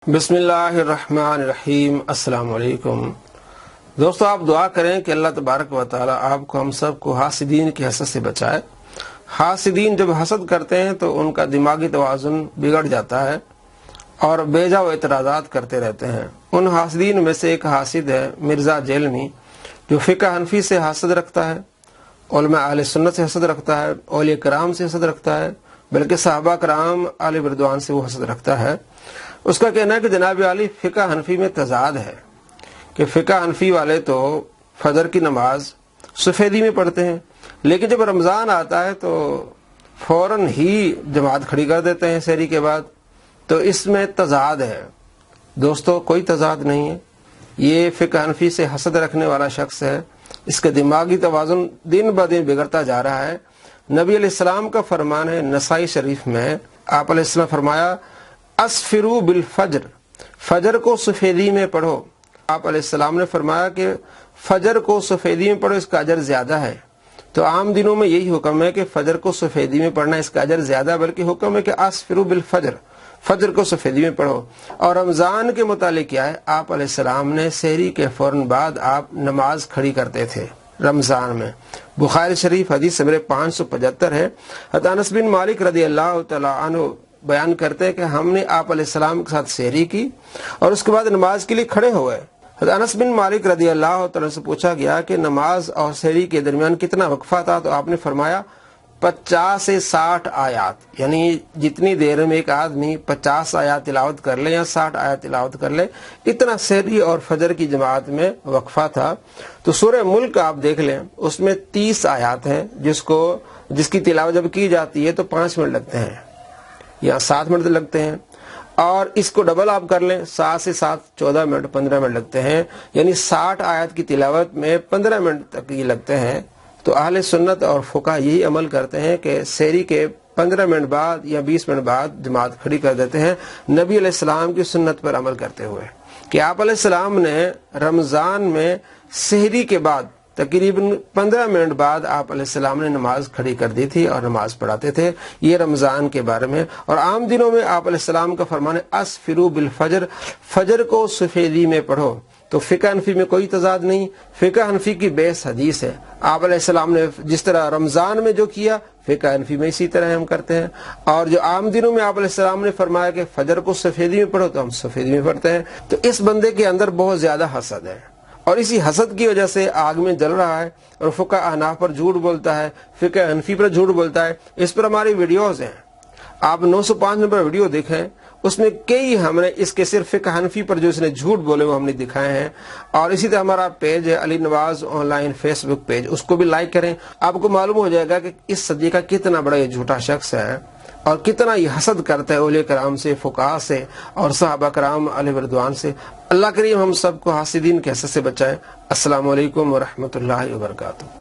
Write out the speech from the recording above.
बिस्मिल्लाहिर्रहमानिर्रहीम। अस्सलाम वालेकुम। दोस्तों, आप दुआ करें कि अल्लाह तबारक व तआला आपको हम सब को हासिदीन की हसद से बचाए। हासिदीन जब हसद करते हैं तो उनका दिमागी तवाज़ुन बिगड़ जाता है और बेजा व इतराज़ात करते रहते हैं। उन हासिदीन में से एक हासिद है मिर्ज़ा जेलमी, जो फ़िक़्ह हनफ़ी से हसद रखता है, उलमा अहले सुन्नत से हसद रखता है, औलिया कराम से हसद रखता है, बल्कि सहाबा कराम आले रिज़वान से वो हसद रखता है। उसका कहना है कि जनाब अली फ़िक़्ह हनफ़ी में तज़ाद है कि फ़िक़्ह हनफ़ी वाले तो फजर की नमाज सफ़ेदी में पढ़ते हैं, लेकिन जब रमज़ान आता है तो फौरन ही जमात खड़ी कर देते हैं सहरी के बाद। तो इसमें तज़ाद है। दोस्तों, कोई तज़ाद नहीं है। ये फ़िक़्ह हनफ़ी से हसद रखने वाला शख्स है, इसका दिमागी तवाज़ुन दिन ब दिन बिगड़ता जा रहा है। नबी अलैहिस्सलाम का फरमान है नसाई शरीफ में, आप अलैहिस्सलाम फरमाया अस्फिरू बिल फजर, फजर को सफेदी में पढ़ो। आप अलैहिस्सलाम ने फरमाया कि फजर को सफेदी में पढ़ो, इसका अजर ज्यादा है। तो आम दिनों में यही हुक्म है कि फजर को सफेदी में पढ़ना, इसका अजर ज्यादा, बल्कि हुक्म है कि अस्फिरू बिल फजर, फजर को सफेदी में पढ़ो। और रमजान के मुतालिक क्या है, आप अलैहिस्सलाम ने सहरी के फौरन बाद आप नमाज खड़ी करते थे रमजान में। बुखारी शरीफ हदीस नंबर 575 है। हज़रत अनस बिन मालिक रज़ी अल्लाह तआला अन्हु बयान करते हैं कि हमने आप अलैहिस्सलाम के साथ सहरी की और उसके बाद नमाज के लिए खड़े हो गए। हज़रत अनस बिन मालिक रज़ी अल्लाह तआला से पूछा गया कि नमाज और सहरी के दरमियान कितना वक्फा था, तो आपने फरमाया 50 से 60 आयात, यानी जितनी देर में एक आदमी 50 आयात तिलावत कर ले या 60 आयात तिलावत कर ले, इतना सहरी और फजर की जमात में वक्फा था। तो सूरह मुल्क आप देख लें, उसमें 30 आयात हैं जिसकी तिलावत जब की जाती है तो 5 मिनट लगते हैं या 7 मिनट लगते हैं, और इसको डबल आप कर लें 7 से 7 14 मिनट 15 मिनट लगते हैं, यानी 60 आयत की तिलावत में 15 मिनट तक ये लगते हैं। तो अहले सुन्नत और फुक़हा यही अमल करते हैं कि सहरी के 15 मिनट बाद या 20 मिनट बाद जमात खड़ी कर देते हैं, नबी अलैहिस्सलाम की सुन्नत पर अमल करते हुए कि आप अलैहिस्सलाम ने रमज़ान में सहरी के बाद तकरीबन 15 मिनट बाद आप अलैहिस्सलाम ने नमाज खड़ी कर दी थी और नमाज पढ़ाते थे। ये रमज़ान के बारे में। और आम दिनों में आप अलैहिस्सलाम का फरमान है अस्फिरू बिल फजर, फजर को सफेदी में पढ़ो। तो फ़िक़्ह हनफ़ी में कोई तज़ाद नहीं। फ़िक़्ह हनफ़ी की बेस हदीस है। आप अलैहिस्सलाम ने जिस तरह रमज़ान में जो किया, फ़िक़्ह हनफ़ी में इसी तरह हम करते हैं। और जो आम दिनों में आप अलैहिस्सलाम ने फरमाया कि फजर को सफेदी में पढ़ो, तो हम सफेदी में पढ़ते हैं। तो इस बंदे के अंदर बहुत ज्यादा हसद है और इसी हसद की वजह से आग में जल रहा है और फुक़हा अहनाफ पर झूठ बोलता है, फ़िक़्ह हनफ़ी पर झूठ बोलता है। इस पर हमारी वीडियोज़ हैं, आप 905 नंबर वीडियो देखें, उसमें कई हमने इसके सिर्फ फ़िक़्ह हनफ़ी पर जो इसने झूठ बोले वो हमने दिखाए हैं। और इसी तरह हमारा पेज है Ali Nawaz online Facebook page, उसको भी लाइक करें। आपको मालूम हो जाएगा कि इस सदी का कितना बड़ा ये झूठा शख्स है और कितना ये हसद करता है औलिया कराम से, फुक़हा से और सहाबा कराम आले रिज़वान से। अल्लाह करीम हम सबको हासिदीन के हसद से बचाए। अस्सलामु अलैकुम व रहमतुल्लाहि व बरकातुहू।